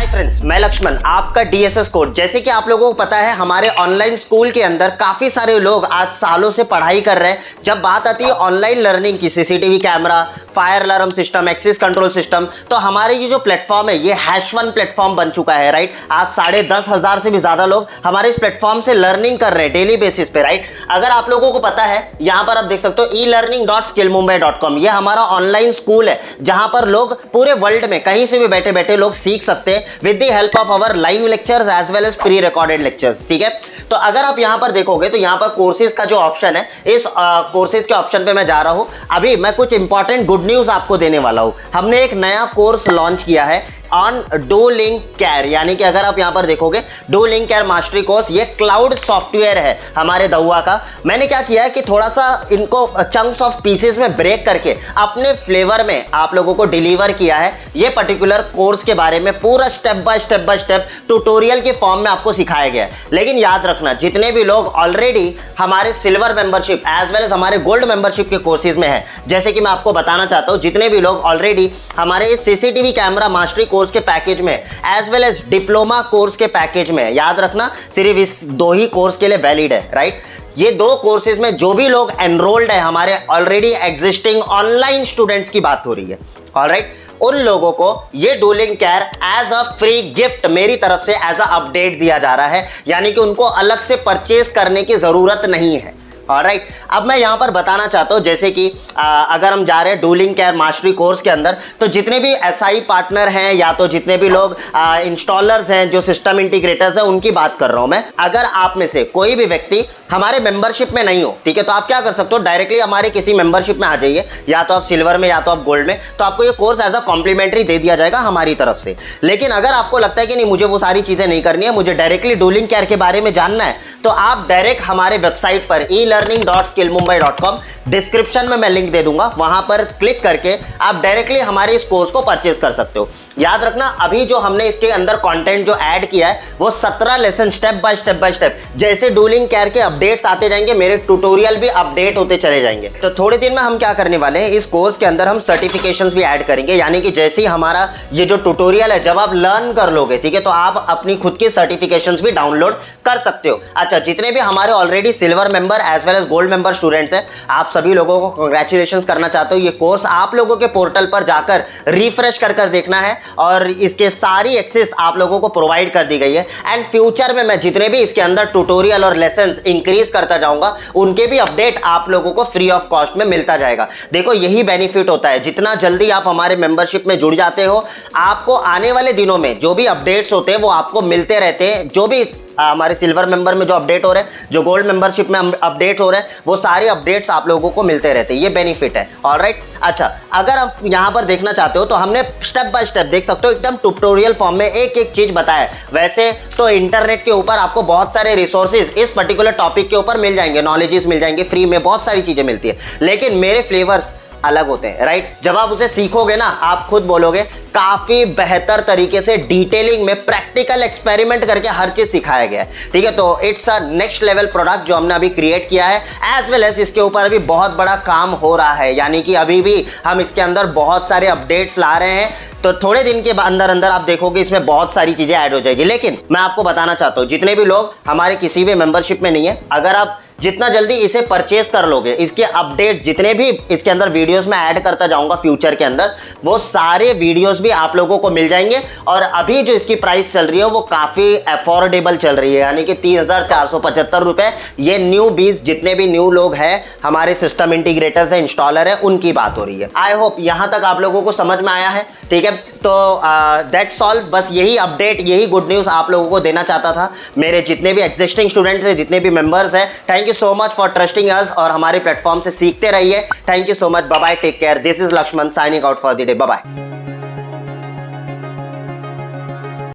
Hi friends, मैं लक्ष्मण, आपका DSS code. जैसे कि आप लोगों को पता है, हमारे ऑनलाइन स्कूल के अंदर काफी सारे लोग आज सालों से पढ़ाई कर रहे हैं। जब बात आती है ऑनलाइन लर्निंग की, CCTV camera, fire alarm system, access control system, तो हमारे ये जो प्लेटफॉर्म है ये हैश1 प्लेटफॉर्म बन चुका है, राइट। आज 10,500 से भी ज्यादा लोग हमारे इस प्लेटफॉर्म से लर्निंग कर रहे हैं डेली बेसिस पे, राइट। अगर आप लोगों को पता है, यहाँ पर आप देख सकते हो elearning.skillmumbai.com, ये हमारा ऑनलाइन स्कूल है जहां पर लोग पूरे वर्ल्ड में कहीं से भी बैठे बैठे लोग सीख सकते हैं with the help of our live lectures as well as pre recorded lectures, ठीक है। तो अगर आप यहां पर देखोगे तो यहां पर कोर्सेज का जो ऑप्शन है, इस कोर्सेज के ऑप्शन पे मैं जा रहा हूं। अभी मैं कुछ इंपॉर्टेंट गुड न्यूज आपको देने वाला हूं। हमने एक नया कोर्स लॉन्च किया है ऑन डुओलिंगकेयर, यानी कि अगर आप यहां पर देखोगे डुओलिंगकेयर मास्टरी कोर्स, ये क्लाउड सॉफ्टवेयर है हमारे दहुआ का। मैंने क्या किया है कि थोड़ा सा इनको चंक्स ऑफ पीसेस में ब्रेक करके अपने फ्लेवर में आप लोगों को डिलीवर किया है। ये पर्टिकुलर कोर्स के बारे में पूरा स्टेप बाय स्टेप ट्यूटोरियल के फॉर्म में आपको सिखाया गया है। लेकिन याद रखना, जितने भी लोग ऑलरेडी हमारे silver membership as well as हमारे गोल्ड मेंबरशिप के कोर्सेज में है, जैसे कि मैं आपको बताना चाहता हूं, जितने भी लोग ऑलरेडी हमारे इस सीसीटीवी कैमरा मास्टरी कोर्स के पैकेज में as well as diploma course के पैकेज में, याद रखना सिर्फ इस दो ही कोर्स के लिए वैलिड है, राइट। ये दो कोर्सेज में जो भी लोग एनरोल्ड है, हमारे ऑलरेडी एग्जिस्टिंग ऑनलाइन स्टूडेंट्स की बात हो रही है, ऑलराइट, उन लोगों को ये डुओलिंगकेयर एज अ फ्री गिफ्ट मेरी तरफ से एज अ अपडेट दिया जा रहा है, यानी कि उनको अलग से परचेज करने की जरूरत नहीं है। ऑलराइट, अब मैं यहां पर बताना चाहता हूं, जैसे कि अगर हम जा रहे हैं डुओलिंगकेयर मास्टरी कोर्स के अंदर, तो जितने भी एसआई पार्टनर हैं या तो जितने भी लोग इंस्टॉलर्स हैं, जो सिस्टम इंटीग्रेटर्स हैं, उनकी बात कर रहा हूं मैं। अगर आप में से कोई भी व्यक्ति हमारे मेंबरशिप में नहीं हो, ठीक है, तो आप क्या कर सकते हो, डायरेक्टली हमारे किसी मेंबरशिप में आ जाइए, या तो आप सिल्वर में या तो आप गोल्ड में, तो आपको ये कोर्स एज अ कॉम्प्लीमेंट्री दे दिया जाएगा हमारी तरफ से। लेकिन अगर आपको लगता है कि नहीं, मुझे वो सारी चीजें नहीं करनी है, मुझे डायरेक्टली डुओलिंगकेयर के बारे में जानना है, तो आप डायरेक्ट हमारे वेबसाइट पर elearning.skillmumbai.com, डिस्क्रिप्शन में मैं लिंक दे दूंगा, वहां पर क्लिक करके आप डायरेक्टली हमारे इस कोर्स को परचेज कर सकते हो। याद रखना, अभी जो हमने इसके अंदर कंटेंट जो ऐड किया है वो 17 लेसन स्टेप बाय स्टेप, जैसे डुओलिंगकेयर के अपडेट्स आते जाएंगे, मेरे ट्यूटोरियल भी अपडेट होते चले जाएंगे। तो थोड़े दिन में हम क्या करने वाले हैं, इस कोर्स के अंदर हम सर्टिफिकेशंस भी ऐड करेंगे, यानी कि जैसे ही हमारा ये जो ट्यूटोरियल है, जब आप लर्न कर लोगे, ठीक है, तो आप अपनी खुद की सर्टिफिकेशंस भी डाउनलोड कर सकते हो। अच्छा, जितने भी हमारे already silver member as well as gold member students हैं, आप सभी लोगों को कांग्रेचुलेशंस करना चाहते हो। ये कोर्स आप लोगों के पोर्टल पर जाकर रिफ्रेश कर देखना है और इसके सारी एक्सेस आप लोगों को प्रोवाइड कर दी गई है। एंड फ्यूचर में मैं जितने भी इसके अंदर ट्यूटोरियल और लेसन्स इंक्रीज करता जाऊंगा, उनके भी अपडेट आप लोगों को फ्री ऑफ कॉस्ट में मिलता जाएगा। देखो, यही बेनिफिट होता है, जितना जल्दी आप हमारे मेंबरशिप में जुड़ जाते हो, आपको आने वाले दिनों में जो भी अपडेट्स होते हैं वो आपको मिलते रहते हैं। जो भी हमारे सिल्वर मेंबर में जो अपडेट हो रहे हैं, जो गोल्ड मेंबरशिप में अपडेट हो रहे हैं, वो सारे अपडेट्स आप लोगों को मिलते रहते हैं। ये बेनिफिट है, ऑलराइट। अच्छा, अगर आप यहां पर देखना चाहते हो तो हमने स्टेप बाय स्टेप, देख सकते हो, एकदम ट्यूटोरियल फॉर्म में एक एक चीज बताया। वैसे तो इंटरनेट के ऊपर आपको बहुत सारे रिसोर्सेज इस पर्टिकुलर टॉपिक के ऊपर मिल जाएंगे, नॉलेजेस मिल जाएंगे, फ्री में बहुत सारी चीजें मिलती है, लेकिन मेरे फ्लेवर्स अलग होते हैं, राइट। जब आप उसे सीखोगे ना, आप खुद बोलोगे काफी बेहतर तरीके से डिटेलिंग में प्रैक्टिकल एक्सपेरिमेंट करके हर चीज सिखाया गया है, ठीक है। तो it's a next level product जो हमने अभी क्रिएट किया है, एज वेल एज इसके ऊपर अभी बहुत बड़ा काम हो रहा है, यानी कि अभी भी हम इसके अंदर बहुत सारे अपडेट्स ला रहे हैं। तो थोड़े दिन के अंदर अंदर आप देखोगे इसमें बहुत सारी चीजें ऐड हो जाएगी। लेकिन मैं आपको बताना चाहता हूं, जितने भी लोग हमारे किसी भी मेंबरशिप में नहीं है, अगर आप जितना जल्दी इसे परचेज कर लोगे, इसके अपडेट्स जितने भी इसके अंदर वीडियोस में ऐड करता जाऊंगा फ्यूचर के अंदर, वो सारे वीडियोस भी आप लोगों को मिल जाएंगे। और अभी जो इसकी प्राइस चल रही है वो काफी अफोर्डेबल चल रही है, यानी कि 30,475 रुपए। ये न्यू बीज जितने भी न्यू लोग हैं, हमारे सिस्टम इंटीग्रेटर्स है, इंस्टॉलर है, उनकी बात हो रही है। आई होप यहां तक आप लोगों को समझ में आया है, ठीक है। तो दैट्स ऑल, बस यही अपडेट, यही गुड न्यूज आप लोगों को देना चाहता था। मेरे जितने भी एग्जिस्टिंग स्टूडेंट्स हैं, जितने भी मेंबर्स हैं, thank you so much for trusting us, और हमारे प्लेटफॉर्म से सीखते रहिए। Thank you so much, bye bye, take care. This is Lakshman signing out for the day, bye bye.